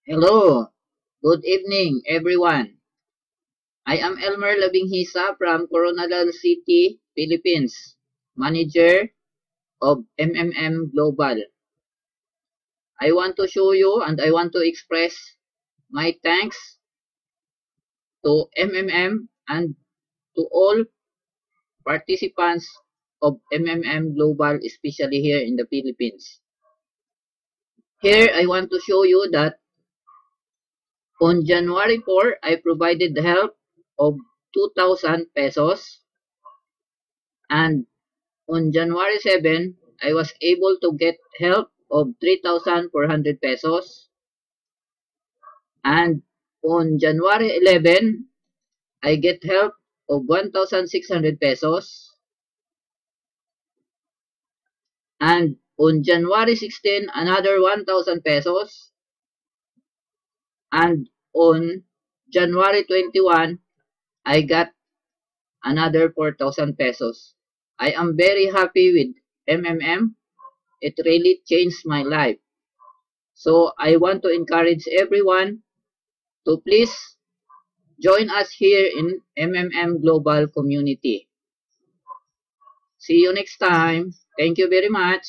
Hello, good evening everyone. I am Elmer Labinghisa from Coronadal City, Philippines, manager of Global. I want to show you and I want to express my thanks to and to all participants of Global, especially here in the Philippines. Here I want to show you that on January 4, I provided the help of 2,000 pesos, and on January 7, I was able to get help of 3,400 pesos, and on January 11, I get help of 1,600 pesos, and on January 16, another 1,000 pesos, and on January 21, I got another 4,000 pesos. I am very happy with MMM. It really changed my life. So I want to encourage everyone to please join us here in Global Community. See you next time. Thank you very much.